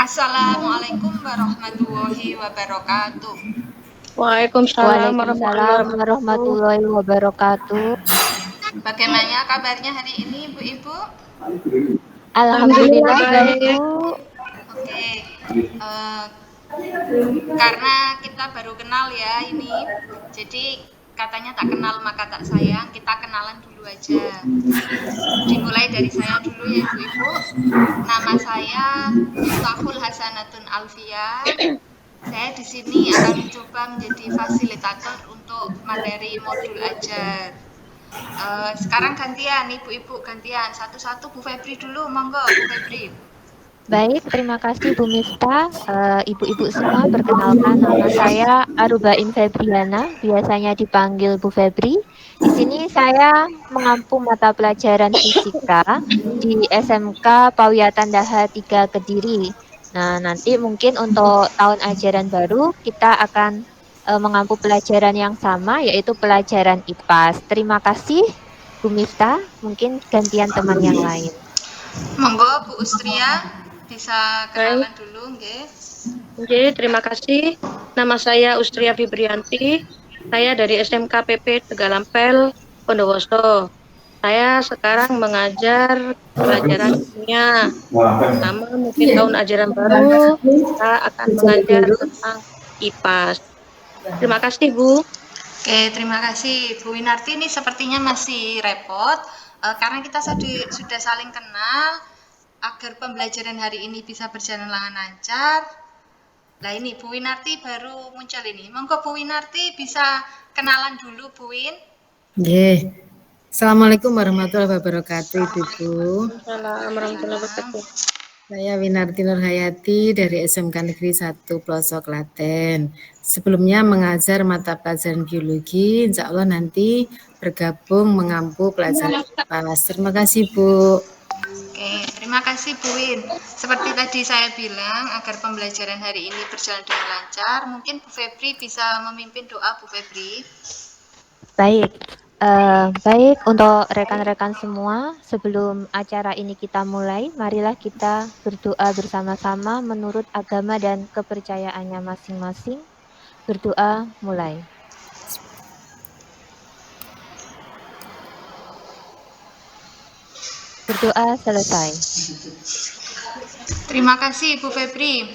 Assalamualaikum warahmatullahi wabarakatuh. Waalaikumsalam warahmatullahi Waalaikumsalam wabarakatuh. warahmatullahi wabarakatuh. Bagaimana kabarnya hari ini, Ibu-Ibu? Alhamdulillah baik, baik. Bu. Oke, karena kita baru kenal ya ini, jadi katanya tak kenal maka tak sayang, kita kenalan dulu aja. Dimulai dari saya dulu ya Ibu-Ibu. Nama saya Miftahul Hasanatun Alfia. Saya di sini akan mencoba menjadi fasilitator untuk materi modul ajar. Sekarang gantian, Ibu-Ibu gantian. Satu-satu Bu Febri dulu, monggo Bu Febri. Baik, terima kasih Bu Miftah. Ibu-ibu semua, perkenalkan nama saya Arubain Febriana, biasanya dipanggil Bu Febri. Di sini saya mengampu mata pelajaran fisika di SMK Pawiatan Daha 3 Kediri. Nah, nanti mungkin untuk tahun ajaran baru kita akan mengampu pelajaran yang sama, yaitu pelajaran IPAS. Terima kasih Bu Miftah, mungkin gantian teman yang lain. Monggo Bu Ustria bisa kenalan dulu, nggih. Oke, terima kasih. Nama saya Ustria Fibrianti. Saya dari SMK PP Tegalampel, Bondowoso. Saya sekarang mengajar pelajaran kimia. Pertama, mungkin tahun ajaran baru, kita akan mengajar tentang IPAS. Terima kasih, Bu. Oke, terima kasih Bu Winarti. Ini sepertinya masih repot karena kita sudah saling kenal agar pembelajaran hari ini bisa berjalan dengan lancar. Nah ini Bu Winarti baru muncul ini. Monggo Bu Winarti bisa kenalan dulu Bu Win. Nggih. Assalamualaikum warahmatullahi wabarakatuh, Ibu. Assalamualaikum warahmatullahi wabarakatuh. Saya Winarti Nurhayati dari SMK Negeri 1 Pelosok Klaten. Sebelumnya mengajar mata pelajaran biologi, insya Allah nanti bergabung mengampu pelajaran IPAS. Terima kasih, Bu. Oke, terima kasih Bu Win. Seperti tadi saya bilang, agar pembelajaran hari ini berjalan dengan lancar, mungkin Bu Febri bisa memimpin doa Bu Febri. Baik untuk rekan-rekan semua, sebelum acara ini kita mulai, marilah kita berdoa bersama-sama menurut agama dan kepercayaannya masing-masing. Berdoa mulai. Berdoa selesai. Terima kasih Bu Febri.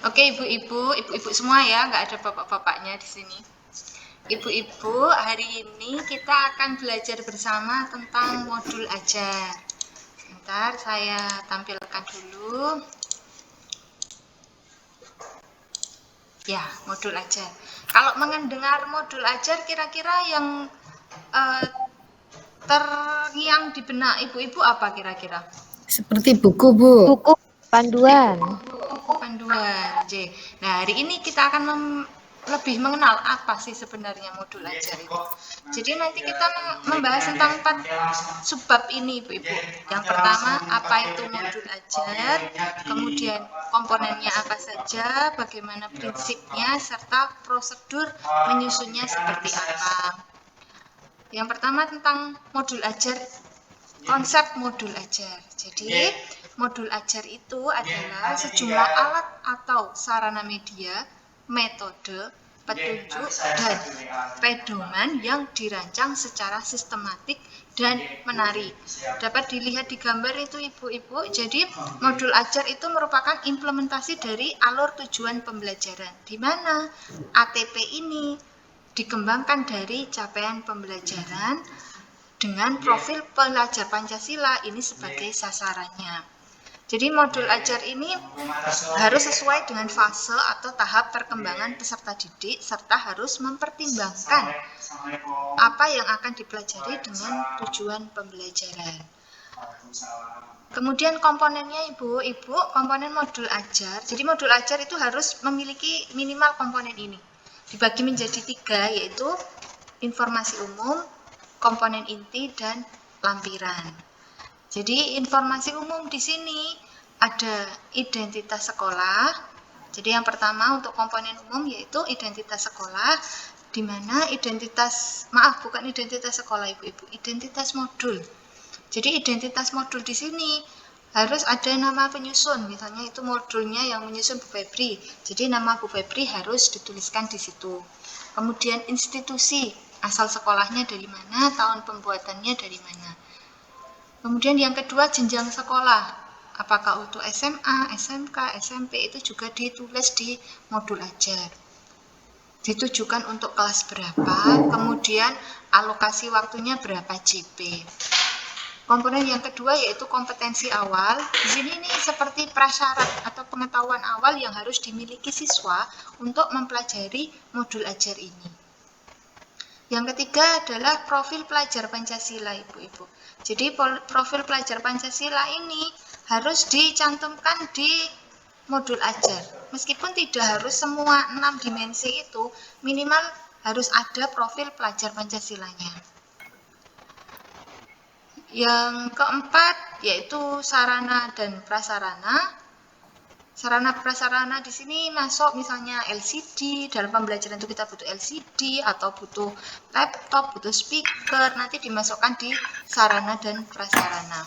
Oke ibu-ibu semua ya, nggak ada bapak-bapaknya di sini. Ibu-ibu, hari ini kita akan belajar bersama tentang modul ajar. Sebentar, saya tampilkan dulu. Ya, modul ajar. Kalau mendengar modul ajar, kira-kira yang terngiang di benak ibu-ibu apa kira-kira? Seperti buku, Bu. Buku panduan. Buku panduan. J. Nah, hari ini kita akan lebih mengenal apa sih sebenarnya modul ajar itu. Jadi nanti kita membahas tentang 4 subbab ini Ibu-Ibu. Yang pertama, apa itu modul ajar, kemudian komponennya apa saja, bagaimana prinsipnya, serta prosedur menyusunnya seperti apa. Yang pertama tentang modul ajar, konsep modul ajar. Jadi, modul ajar itu adalah sejumlah alat atau sarana media, metode, petunjuk, dan pedoman yang dirancang secara sistematik dan menarik. Dapat dilihat di gambar itu Ibu-Ibu. Jadi, modul ajar itu merupakan implementasi dari alur tujuan pembelajaran, di mana ATP ini dikembangkan dari capaian pembelajaran dengan profil pelajar Pancasila ini sebagai sasarannya. Jadi modul ajar ini harus sesuai dengan fase atau tahap perkembangan peserta didik serta harus mempertimbangkan apa yang akan dipelajari dengan tujuan pembelajaran. Kemudian komponennya Ibu, komponen modul ajar. Jadi modul ajar itu harus memiliki minimal komponen ini. Dibagi menjadi 3, yaitu informasi umum, komponen inti, dan lampiran. Jadi informasi umum di sini ada identitas sekolah. Jadi yang pertama untuk komponen umum yaitu identitas sekolah, di mana bukan identitas sekolah Ibu-Ibu, identitas modul. Jadi identitas modul di sini harus ada nama penyusun, misalnya itu modulnya yang menyusun Bu Febri, jadi nama Bu Febri harus dituliskan di situ. Kemudian institusi, asal sekolahnya dari mana, tahun pembuatannya dari mana. Kemudian yang kedua, jenjang sekolah, apakah untuk SMA, SMK, SMP, itu juga ditulis di modul ajar. Ditujukan untuk kelas berapa, kemudian alokasi waktunya berapa JP. Komponen yang kedua yaitu kompetensi awal. Di sini ini seperti prasyarat atau pengetahuan awal yang harus dimiliki siswa untuk mempelajari modul ajar ini. Yang ketiga adalah profil pelajar Pancasila, Ibu-ibu. Jadi profil pelajar Pancasila ini harus dicantumkan di modul ajar. Meskipun tidak harus semua 6 dimensi itu, minimal harus ada profil pelajar Pancasilanya. Yang keempat yaitu sarana dan prasarana. Sarana prasarana di sini masuk misalnya LCD, dalam pembelajaran itu kita butuh LCD atau butuh laptop, butuh speaker, nanti dimasukkan di sarana dan prasarana.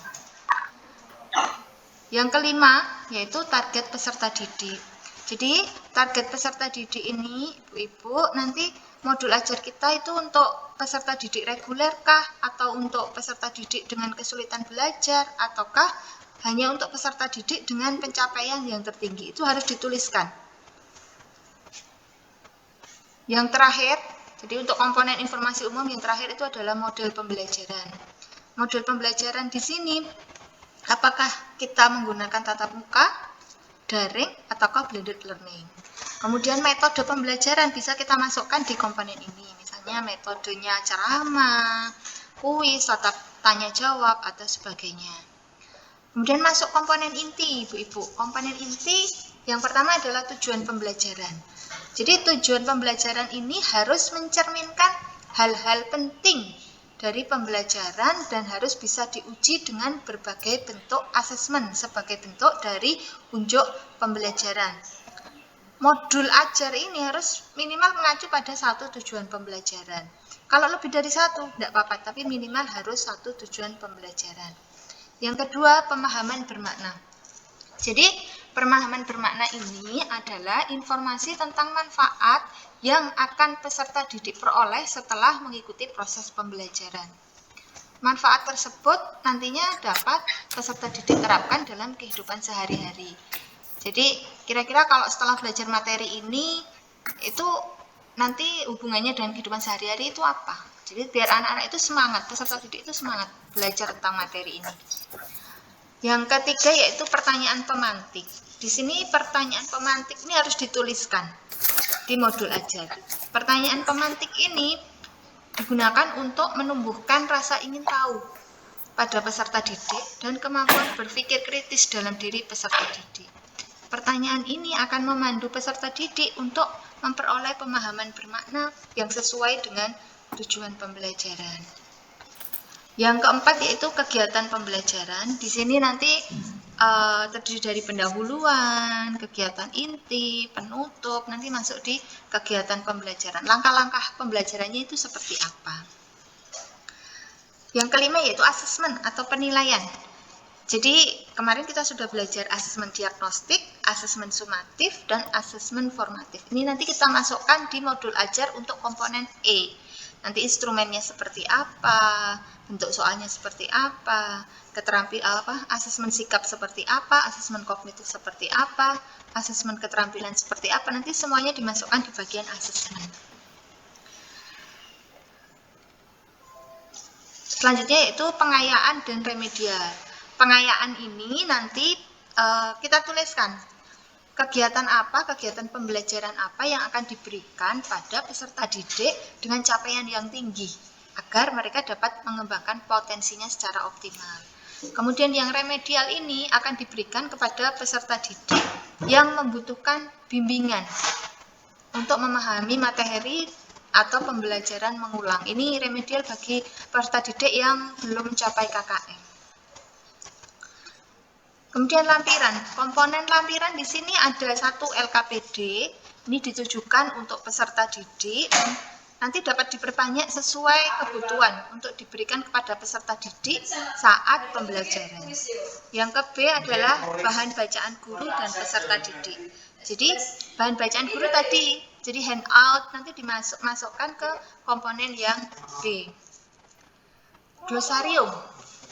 Yang kelima yaitu target peserta didik. Jadi target peserta didik ini Ibu-ibu nanti modul ajar kita itu untuk peserta didik reguler kah, atau untuk peserta didik dengan kesulitan belajar, ataukah hanya untuk peserta didik dengan pencapaian yang tertinggi, itu harus dituliskan. Yang terakhir, jadi untuk komponen informasi umum yang terakhir itu adalah model pembelajaran. Model pembelajaran di sini, apakah kita menggunakan tatap muka, daring, ataukah blended learning. Kemudian metode pembelajaran bisa kita masukkan di komponen ini. Misalnya metodenya ceramah, kuis, tanya jawab, atau sebagainya. Kemudian masuk komponen inti, Ibu-ibu. Komponen inti yang pertama adalah tujuan pembelajaran. Jadi tujuan pembelajaran ini harus mencerminkan hal-hal penting dari pembelajaran dan harus bisa diuji dengan berbagai bentuk asesmen sebagai bentuk dari unjuk pembelajaran. Modul ajar ini harus minimal mengacu pada satu tujuan pembelajaran. Kalau lebih dari satu, tidak apa-apa, tapi minimal harus satu tujuan pembelajaran. Yang kedua, pemahaman bermakna. Jadi, pemahaman bermakna ini adalah informasi tentang manfaat yang akan peserta didik peroleh setelah mengikuti proses pembelajaran. Manfaat tersebut nantinya dapat peserta didik terapkan dalam kehidupan sehari-hari. Jadi kira-kira kalau setelah belajar materi ini itu nanti hubungannya dengan kehidupan sehari-hari itu apa? Jadi biar anak-anak itu semangat, peserta didik itu semangat belajar tentang materi ini. Yang ketiga yaitu pertanyaan pemantik. Di sini pertanyaan pemantik ini harus dituliskan di modul ajar. Pertanyaan pemantik ini digunakan untuk menumbuhkan rasa ingin tahu pada peserta didik dan kemampuan berpikir kritis dalam diri peserta didik. Pertanyaan ini akan memandu peserta didik untuk memperoleh pemahaman bermakna yang sesuai dengan tujuan pembelajaran. Yang keempat yaitu kegiatan pembelajaran. Di sini nanti terdiri dari pendahuluan, kegiatan inti, penutup, nanti masuk di kegiatan pembelajaran. Langkah-langkah pembelajarannya itu seperti apa? Yang kelima yaitu asesmen atau penilaian. Jadi kemarin kita sudah belajar asesmen diagnostik, asesmen sumatif, dan asesmen formatif. Ini nanti kita masukkan di modul ajar untuk komponen E. Nanti instrumennya seperti apa, bentuk soalnya seperti apa, asesmen sikap seperti apa, asesmen kognitif seperti apa, asesmen keterampilan seperti apa, nanti semuanya dimasukkan di bagian asesmen. Selanjutnya yaitu pengayaan dan remedial. Pengayaan ini nanti kita tuliskan kegiatan apa, kegiatan pembelajaran apa yang akan diberikan pada peserta didik dengan capaian yang tinggi agar mereka dapat mengembangkan potensinya secara optimal. Kemudian yang remedial ini akan diberikan kepada peserta didik yang membutuhkan bimbingan untuk memahami materi atau pembelajaran mengulang. Ini remedial bagi peserta didik yang belum mencapai KKM. Kemudian lampiran, komponen lampiran di sini ada satu LKPD, ini ditujukan untuk peserta didik nanti dapat diperbanyak sesuai kebutuhan untuk diberikan kepada peserta didik saat pembelajaran. Yang ke B adalah bahan bacaan guru dan peserta didik. Jadi bahan bacaan guru tadi, jadi handout nanti dimasukkan ke komponen yang B. Glosarium.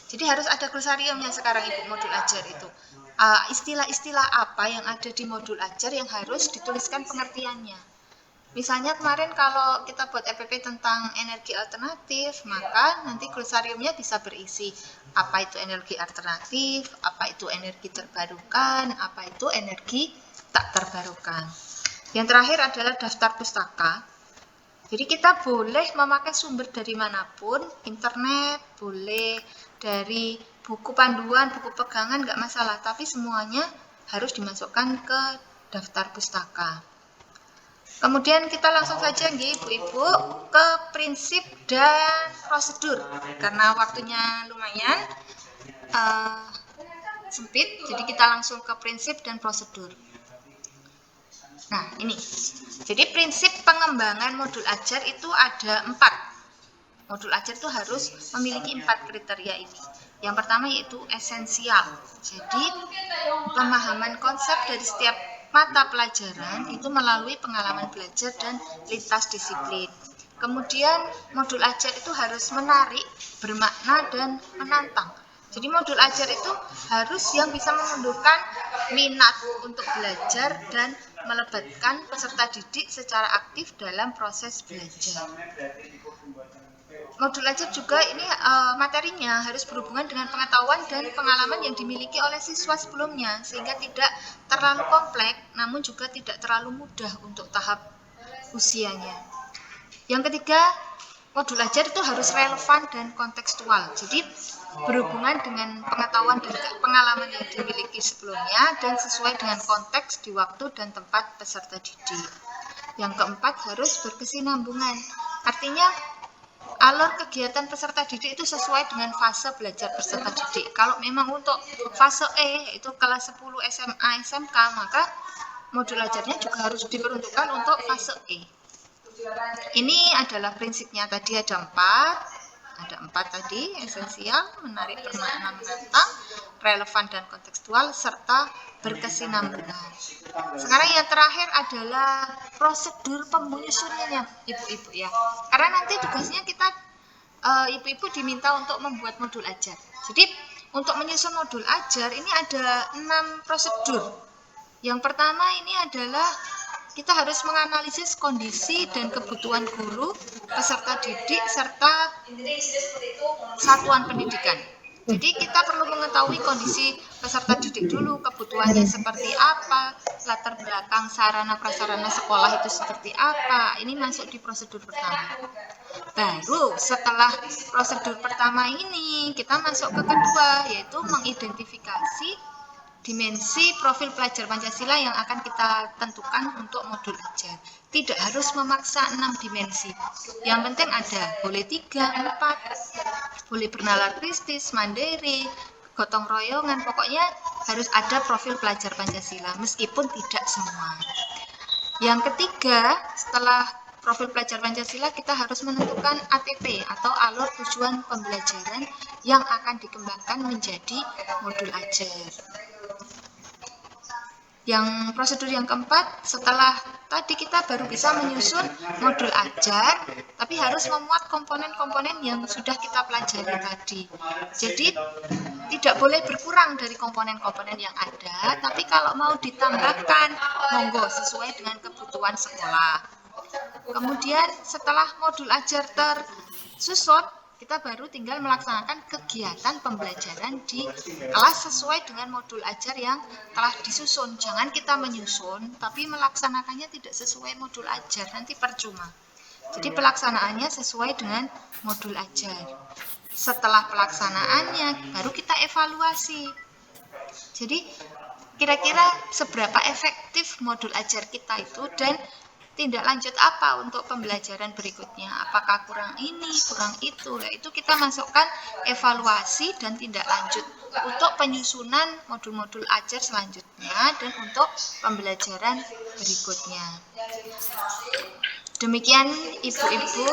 Jadi harus ada glosariumnya sekarang Ibu modul ajar itu. Istilah-istilah apa yang ada di modul ajar yang harus dituliskan pengertiannya. Misalnya kemarin kalau kita buat EPP tentang energi alternatif, maka nanti glosariumnya bisa berisi apa itu energi alternatif, apa itu energi terbarukan, apa itu energi tak terbarukan. Yang terakhir adalah daftar pustaka. Jadi kita boleh memakai sumber dari manapun, internet, boleh dari buku panduan, buku pegangan, nggak masalah, tapi semuanya harus dimasukkan ke daftar pustaka. Kemudian kita langsung saja Ibu-ibu ke prinsip dan prosedur karena waktunya lumayan sempit, jadi kita langsung ke prinsip dan prosedur. Nah ini, jadi prinsip pengembangan modul ajar itu ada 4. Modul ajar itu harus memiliki 4 kriteria ini. Yang pertama yaitu esensial, jadi pemahaman konsep dari setiap mata pelajaran itu melalui pengalaman belajar dan lintas disiplin. Kemudian modul ajar itu harus menarik, bermakna, dan menantang. Jadi modul ajar itu harus yang bisa menumbuhkan minat untuk belajar dan melibatkan peserta didik secara aktif dalam proses belajar. Modul ajar juga ini materinya harus berhubungan dengan pengetahuan dan pengalaman yang dimiliki oleh siswa sebelumnya, sehingga tidak terlalu kompleks namun juga tidak terlalu mudah untuk tahap usianya. Yang ketiga, modul ajar itu harus relevan dan kontekstual, jadi berhubungan dengan pengetahuan dan pengalaman yang dimiliki sebelumnya dan sesuai dengan konteks di waktu dan tempat peserta didik. Yang keempat, harus berkesinambungan, artinya alur kegiatan peserta didik itu sesuai dengan fase belajar peserta didik. Kalau memang untuk fase E, yaitu kelas 10 SMA, SMK, maka modul ajarnya juga harus diperuntukkan untuk fase E. Ini adalah prinsipnya tadi ada 4. Ada 4 tadi, esensial, menarik, bermakna, menantang, relevan dan kontekstual, serta berkesinambungan. Sekarang yang terakhir adalah prosedur penyusunannya Ibu-ibu ya. Karena nanti tugasnya kita Ibu-ibu diminta untuk membuat modul ajar. Jadi untuk menyusun modul ajar ini ada 6 prosedur. Yang pertama ini adalah kita harus menganalisis kondisi dan kebutuhan guru, peserta didik, serta satuan pendidikan. Jadi kita perlu mengetahui kondisi peserta didik dulu, kebutuhannya seperti apa, latar belakang sarana prasarana sekolah itu seperti apa. Ini masuk di prosedur pertama. Baru setelah prosedur pertama ini kita masuk ke kedua, yaitu mengidentifikasi dimensi profil pelajar Pancasila yang akan kita tentukan untuk modul ajar. Tidak harus memaksa 6 dimensi. Yang penting ada, boleh 3, 4, boleh bernalar kritis, mandiri, gotong royongan, pokoknya harus ada profil pelajar Pancasila, meskipun tidak semua. Yang ketiga, setelah profil pelajar Pancasila, kita harus menentukan ATP atau alur tujuan pembelajaran yang akan dikembangkan menjadi modul ajar. Yang prosedur yang keempat, setelah tadi kita baru bisa menyusun modul ajar, tapi harus memuat komponen-komponen yang sudah kita pelajari tadi. Jadi tidak boleh berkurang dari komponen-komponen yang ada, tapi kalau mau ditambahkan, monggo sesuai dengan kebutuhan sekolah. Kemudian setelah modul ajar tersusun, kita baru tinggal melaksanakan kegiatan pembelajaran di kelas sesuai dengan modul ajar yang telah disusun. Jangan kita menyusun, tapi melaksanakannya tidak sesuai modul ajar, nanti percuma. Jadi pelaksanaannya sesuai dengan modul ajar. Setelah pelaksanaannya, baru kita evaluasi. Jadi kira-kira seberapa efektif modul ajar kita itu dan tindak lanjut apa untuk pembelajaran berikutnya, apakah kurang ini, kurang itu. Nah, itu kita masukkan evaluasi dan tindak lanjut untuk penyusunan modul-modul ajar selanjutnya dan untuk pembelajaran berikutnya. Demikian Ibu-ibu.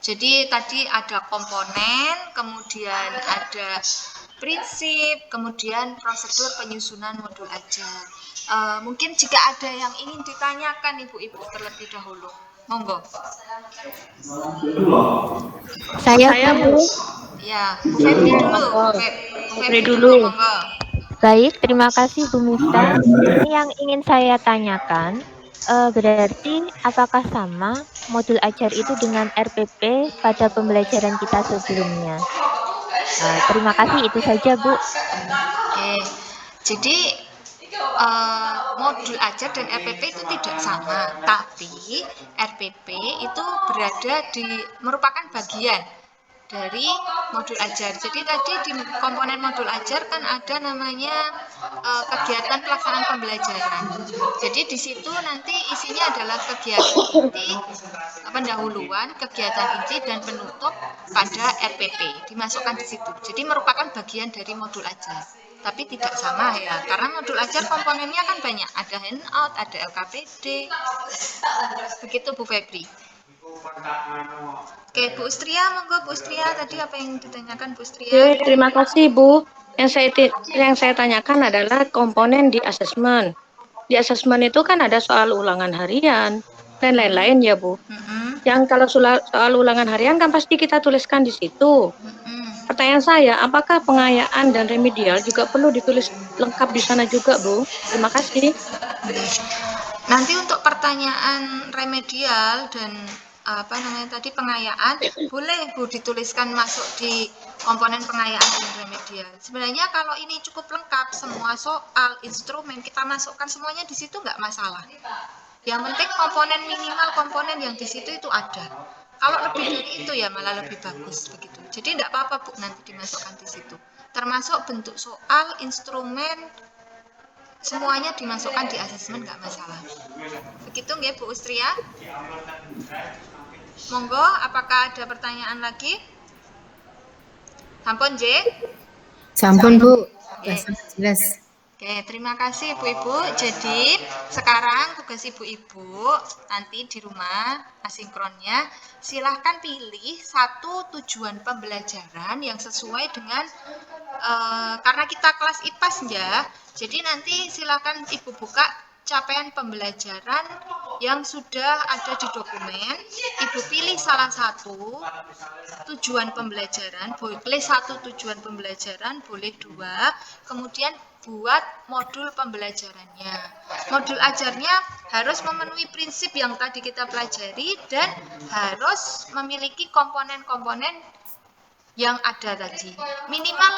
Jadi tadi ada komponen, kemudian ada prinsip, kemudian prosedur penyusunan modul ajar. Mungkin jika ada yang ingin ditanyakan Ibu-ibu terlebih dahulu, monggo. Saya Bu. Ya, Bu Febri dulu. Bu Febri dulu, monggo. Baik, terima kasih Bu Miftah. Ini yang ingin saya tanyakan, berarti apakah sama modul ajar itu dengan RPP pada pembelajaran kita sebelumnya? Terima kasih, itu saja Bu. Oke, jadi modul ajar dan RPP itu tidak sama, tapi RPP itu merupakan bagian dari modul ajar. Jadi tadi di komponen modul ajar kan ada namanya kegiatan pelaksanaan pembelajaran. Jadi di situ nanti isinya adalah kegiatan inti, pendahuluan, kegiatan inti dan penutup pada RPP dimasukkan di situ. Jadi merupakan bagian dari modul ajar. Tapi tidak sama ya, karena modul ajar komponennya kan banyak, ada handout, ada LKPD. Begitu Bu Febri. Oke, Bu Ustria, monggo Bu Ustria, tadi apa yang ditanyakan Bu Ustria? Oke, terima kasih Bu. Yang saya tanyakan adalah komponen di asesmen. Di asesmen itu kan ada soal ulangan harian dan lain-lain ya Bu. Yang kalau soal ulangan harian kan pasti kita tuliskan di situ. Pertanyaan saya, apakah pengayaan dan remedial juga perlu ditulis lengkap di sana juga, Bu? Terima kasih. Nanti untuk pertanyaan remedial dan tadi pengayaan, boleh Bu dituliskan masuk di komponen pengayaan dan remedial. Sebenarnya kalau ini cukup lengkap, semua soal, instrumen kita masukkan semuanya di situ nggak masalah. Yang penting minimal komponen yang di situ itu ada. Kalau lebih dari itu ya malah lebih bagus begitu. Jadi tidak apa-apa Bu nanti dimasukkan di situ. Termasuk bentuk soal, instrumen, semuanya dimasukkan di asesmen nggak masalah. Begitu nggih Bu Ustria? Monggo, apakah ada pertanyaan lagi? Sampun J? Sampun Bu, jelas. Oke, terima kasih Ibu-Ibu. Jadi sekarang tugas Ibu-Ibu nanti di rumah asinkronnya silahkan pilih satu tujuan pembelajaran yang sesuai dengan karena kita kelas IPAS ya. Jadi nanti silahkan Ibu buka capaian pembelajaran yang sudah ada di dokumen. Ibu pilih salah satu tujuan pembelajaran, boleh satu tujuan pembelajaran, boleh dua, kemudian buat modul pembelajarannya. Modul ajarnya harus memenuhi prinsip yang tadi kita pelajari dan harus memiliki komponen-komponen yang ada tadi. Minimal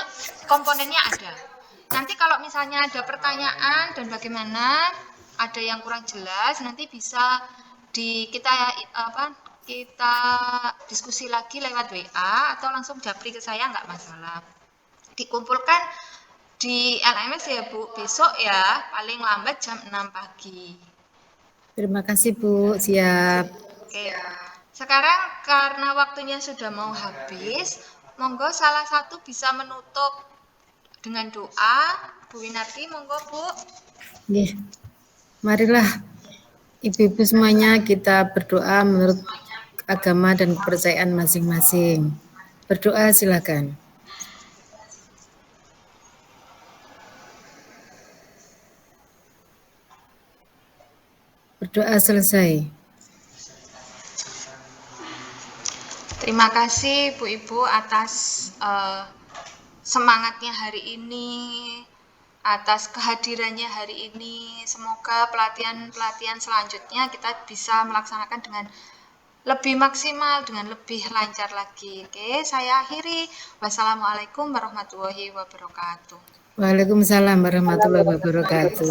komponennya ada. Nanti kalau misalnya ada pertanyaan dan bagaimana, ada yang kurang jelas, nanti bisa kita diskusi lagi lewat WA atau langsung japri ke saya, nggak masalah. Dikumpulkan di LMS ya Bu, besok ya, paling lambat jam 6 pagi. Terima kasih Bu, siap. Oke, sekarang karena waktunya sudah mau habis, monggo salah satu bisa menutup dengan doa. Bu Winarti, monggo Bu. Nih, marilah Ibu-ibu semuanya kita berdoa menurut agama dan kepercayaan masing-masing. Berdoa silakan. Berdoa selesai. Terima kasih Bu Ibu atas semangatnya hari ini, atas kehadirannya hari ini. Semoga pelatihan selanjutnya kita bisa melaksanakan dengan lebih maksimal, dengan lebih lancar lagi. Oke, saya akhiri. Wassalamualaikum warahmatullahi wabarakatuh. Waalaikumsalam warahmatullahi wabarakatuh.